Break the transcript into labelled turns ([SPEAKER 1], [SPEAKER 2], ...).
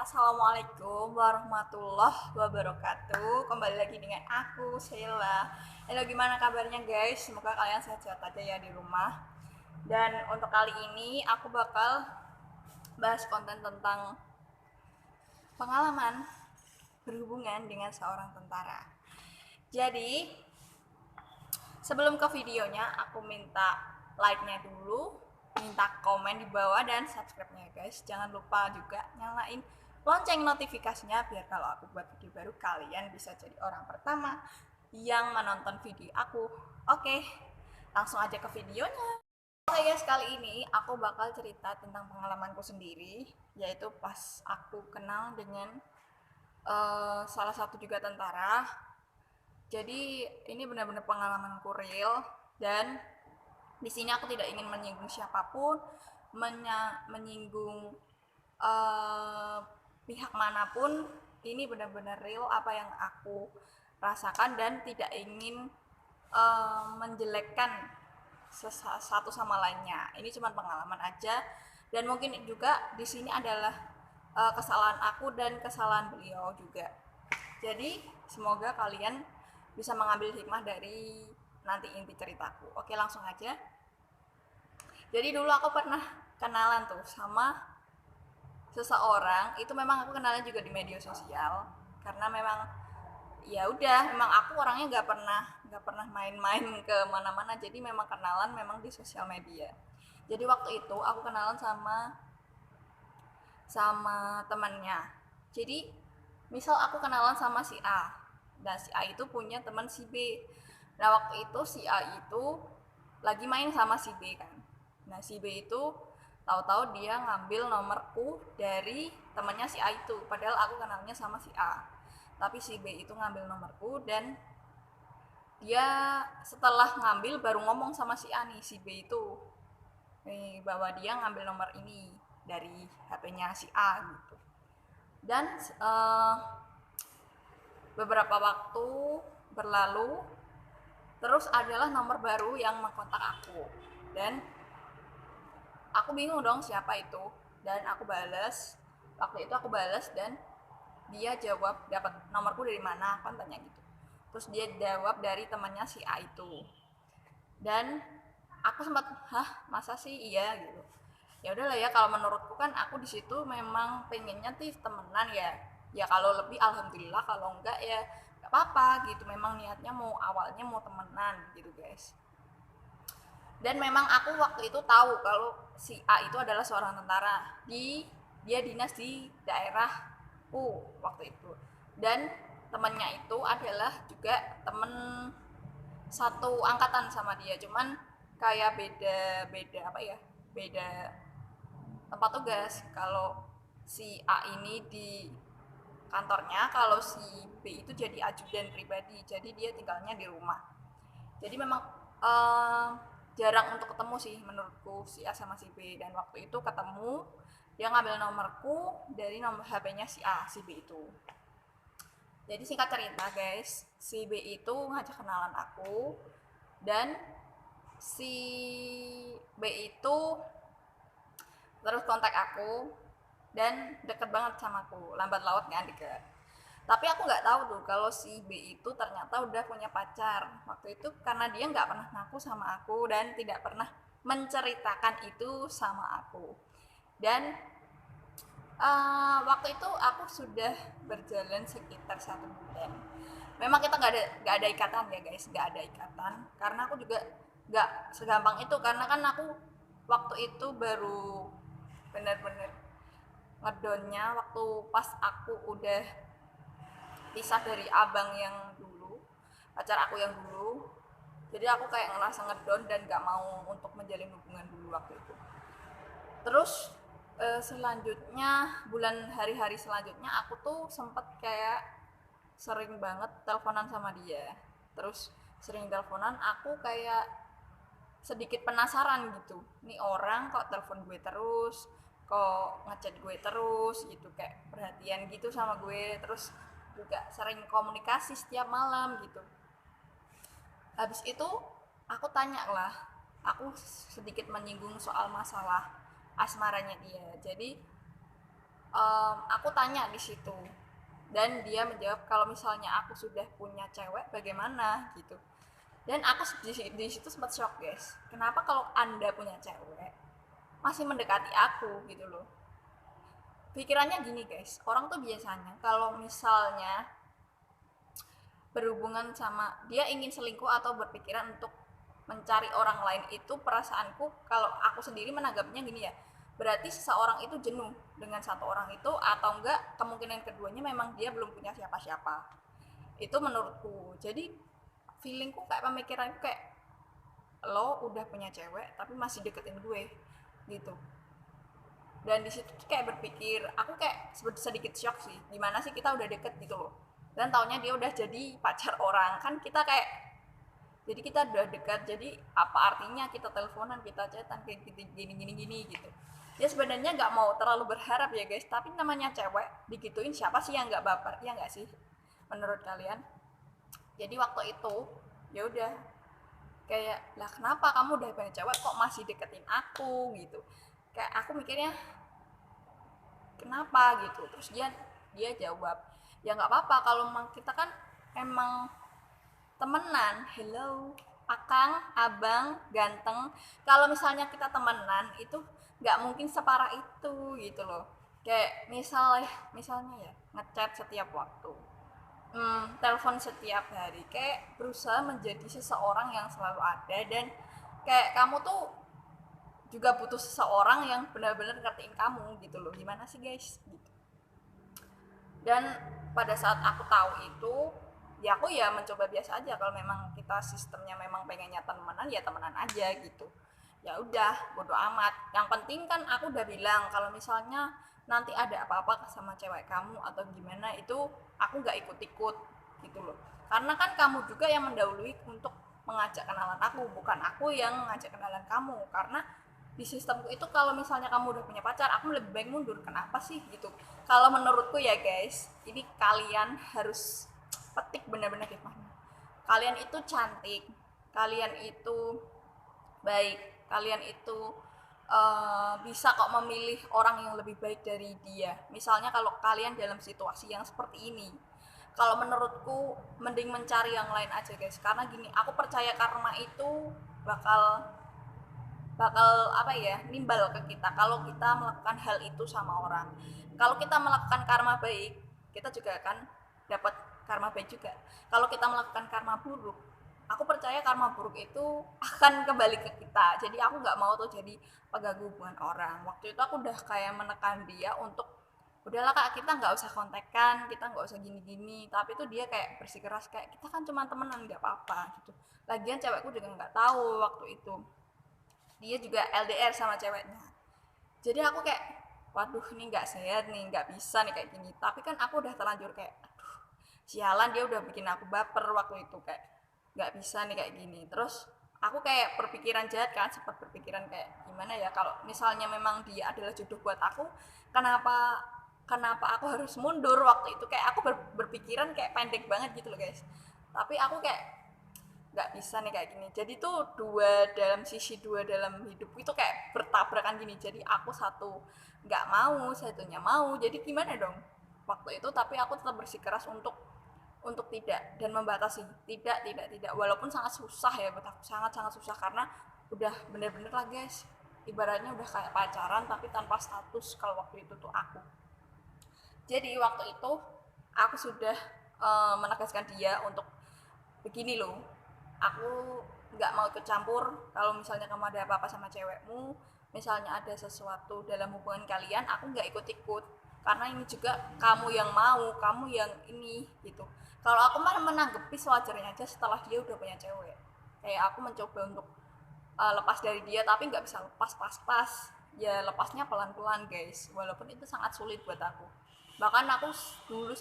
[SPEAKER 1] Assalamualaikum warahmatullahi wabarakatuh. Kembali lagi dengan aku, Sheila. Halo, gimana kabarnya guys? Semoga kalian sehat-sehat aja ya di rumah. Dan untuk kali ini aku bakal bahas konten tentang pengalaman berhubungan dengan seorang tentara. Jadi, sebelum ke videonya, aku minta like-nya dulu, minta komen di bawah dan subscribe-nya guys. Jangan lupa juga nyalain lonceng notifikasinya biar kalau aku buat video baru kalian bisa jadi orang pertama yang menonton video aku. Oke, langsung aja ke videonya. Oke guys, kali ini aku bakal cerita tentang pengalamanku sendiri, yaitu pas aku kenal dengan salah satu juga tentara. Jadi ini benar-benar pengalamanku real dan di sini aku tidak ingin menyinggung siapapun, menyinggung uh, pihak manapun. Ini benar-benar real apa yang aku rasakan dan tidak ingin menjelekkan satu sama lainnya. Ini cuma pengalaman aja dan mungkin juga di sini adalah kesalahan aku dan kesalahan beliau juga. Jadi semoga kalian bisa mengambil hikmah dari nanti inti ceritaku. Oke, langsung aja. Jadi dulu aku pernah kenalan tuh sama seseorang. Itu memang aku kenalnya juga di media sosial karena memang ya udah, memang aku orangnya nggak pernah main-main ke mana-mana, jadi memang kenalan memang di sosial media. Jadi waktu itu aku kenalan sama temannya. Jadi misal aku kenalan sama si A, dan si A itu punya teman si B. Nah waktu itu si A itu lagi main sama si B kan. Nah si B itu tahu-tahu dia ngambil nomorku dari temannya si A itu, padahal aku kenalnya sama si A. Tapi si B itu ngambil nomorku dan dia setelah ngambil baru ngomong sama si A nih, si B itu bahwa dia ngambil nomor ini dari HP-nya si A gitu. Dan beberapa waktu berlalu, terus adalah nomor baru yang mengkontak aku dan aku bingung dong siapa itu, dan aku balas. Waktu itu aku balas dan dia jawab dapat nomorku dari mana, kan tanya gitu. Terus dia jawab dari temannya si A itu. Dan aku sempat, hah masa sih, iya gitu. Ya udahlah ya, kalau menurutku kan aku di situ memang pengennya tuh temenan ya. Ya kalau lebih alhamdulillah, kalau enggak ya nggak apa-apa gitu. Memang niatnya mau awalnya mau temenan gitu guys. Dan memang aku waktu itu tahu kalau si A itu adalah seorang tentara, dia dinas di daerahku waktu itu. Dan temannya itu adalah juga temen satu angkatan sama dia, cuman kayak beda beda apa ya, beda tempat tugas. Kalau si A ini di kantornya, kalau si B itu jadi ajudan pribadi, jadi dia tinggalnya di rumah. Jadi memang uh, jarang untuk ketemu sih menurutku si A sama si B. Dan waktu itu ketemu, dia ngambil nomorku dari nomor HP-nya si A, si B itu. Jadi singkat cerita guys, si B itu ngajak kenalan aku dan si B itu terus kontak aku dan deket banget sama aku, lambat laut kan deket. Tapi aku nggak tahu tuh kalau si B itu ternyata udah punya pacar waktu itu, karena dia nggak pernah ngaku sama aku dan tidak pernah menceritakan itu sama aku. Dan waktu itu aku sudah berjalan sekitar 1 bulan. Memang kita nggak ada ikatan ya guys, nggak ada ikatan karena aku juga nggak segampang itu, karena kan aku waktu itu baru bener-bener ngedonnya waktu pas aku udah pisah dari abang yang dulu, pacar aku yang dulu. Jadi aku kayak ngerasa ngedon dan gak mau untuk menjalin hubungan dulu waktu itu. Terus selanjutnya, bulan hari-hari selanjutnya aku tuh sempet kayak sering banget teleponan sama dia. Terus sering teleponan, aku kayak sedikit penasaran gitu, nih orang kok telepon gue terus, kok ngechat gue terus gitu, kayak perhatian gitu sama gue. Terus juga sering komunikasi setiap malam gitu. Habis itu aku tanya lah, aku sedikit menyinggung soal masalah asmaranya dia. Jadi Aku tanya di situ dan dia menjawab kalau misalnya aku sudah punya cewek bagaimana gitu. Dan aku di situ sempat shock guys, kenapa kalau anda punya cewek masih mendekati aku gitu loh. Pikirannya gini guys, orang tuh biasanya kalau misalnya berhubungan sama dia ingin selingkuh atau berpikiran untuk mencari orang lain, itu perasaanku kalau aku sendiri menanggapnya gini ya, berarti seseorang itu jenuh dengan satu orang itu, atau enggak kemungkinan keduanya memang dia belum punya siapa-siapa. Itu menurutku. Jadi feelingku kayak pemikiranku kayak lo udah punya cewek tapi masih deketin gue gitu. Dan di situ kayak berpikir aku kayak sedikit shock sih, gimana sih kita udah deket gitu loh, dan taunya dia udah jadi pacar orang. Kan kita kayak, jadi kita udah dekat, jadi apa artinya kita teleponan, kita chatan kayak gini gini gini gitu. Ya sebenarnya nggak mau terlalu berharap ya guys, tapi namanya cewek digituin siapa sih yang nggak baper, ya nggak sih menurut kalian? Jadi waktu itu ya udah kayak, lah kenapa kamu udah punya cewek kok masih deketin aku gitu. Kayak aku mikirnya kenapa gitu. Terus dia dia jawab, ya nggak apa-apa kalau memang kita kan emang temenan. Hello akang, abang, ganteng, kalau misalnya kita temenan itu nggak mungkin separah itu gitu loh. Kayak misalnya ya ngechat setiap waktu, telepon setiap hari, kayak berusaha menjadi seseorang yang selalu ada. Dan kayak kamu tuh juga butuh seseorang yang benar-benar ngertiin kamu gitu loh, gimana sih guys gitu. Dan pada saat aku tahu itu, ya aku ya mencoba biasa aja, kalau memang kita sistemnya memang pengennya temenan ya temenan aja gitu. Ya udah bodo amat, yang penting kan aku udah bilang kalau misalnya nanti ada apa-apa sama cewek kamu atau gimana itu aku nggak ikut-ikut gitu loh, karena kan kamu juga yang mendahului untuk mengajak kenalan aku, bukan aku yang ngajak kenalan kamu. Karena di sistemku itu kalau misalnya kamu udah punya pacar, aku lebih baik mundur. Kenapa sih gitu? Kalau menurutku ya guys, ini kalian harus petik benar-benar hikmahnya. Kalian itu cantik, kalian itu baik, kalian itu bisa kok memilih orang yang lebih baik dari dia. Misalnya kalau kalian dalam situasi yang seperti ini, kalau menurutku mending mencari yang lain aja guys. Karena gini, aku percaya karma itu bakal bakal apa ya, nimbal ke kita kalau kita melakukan hal itu sama orang. Kalau kita melakukan karma baik, kita juga akan dapat karma baik juga. Kalau kita melakukan karma buruk, aku percaya karma buruk itu akan kembali ke kita. Jadi aku nggak mau tuh jadi pengganggu hubungan orang. Waktu itu aku udah kayak menekan dia untuk udahlah kak, kita nggak usah kontekan, kita nggak usah gini-gini. Tapi tuh dia kayak bersikeras kayak kita kan cuma temenan, nggak apa-apa gitu. Lagian cewekku juga nggak tahu waktu itu dia juga LDR sama ceweknya. Jadi aku kayak, waduh ini nggak sehat nih, nggak bisa nih kayak gini. Tapi kan aku udah terlanjur kayak, aduh sialan, dia udah bikin aku baper waktu itu, kayak nggak bisa nih kayak gini. Terus aku kayak berpikiran jahat kan, sempat berpikiran kayak gimana ya kalau misalnya memang dia adalah jodoh buat aku, kenapa kenapa aku harus mundur waktu itu. Kayak aku berpikiran kayak pendek banget gitu loh guys. Tapi aku kayak nggak bisa nih kayak gini. Jadi tuh dua dalam hidup itu kayak bertabrakan gini. Jadi aku satu nggak mau, satunya mau, jadi gimana dong waktu itu. Tapi aku tetap bersikeras untuk tidak dan membatasi, tidak, walaupun sangat susah ya buat aku, sangat sangat susah. Karena udah bener-bener lah guys, ibaratnya udah kayak pacaran tapi tanpa status kalau waktu itu tuh aku. Jadi waktu itu aku sudah menegaskan dia untuk begini loh, aku nggak mau ikut campur kalau misalnya kamu ada apa-apa sama cewekmu, misalnya ada sesuatu dalam hubungan kalian, aku nggak ikut-ikut. Karena ini juga kamu yang mau, kamu yang ini gitu. Kalau aku mah menanggapi sewajarnya aja setelah dia udah punya cewek. Kayak aku mencoba untuk lepas dari dia, tapi nggak bisa lepas pas-pas. Ya lepasnya pelan-pelan guys, walaupun itu sangat sulit buat aku. Bahkan aku dulu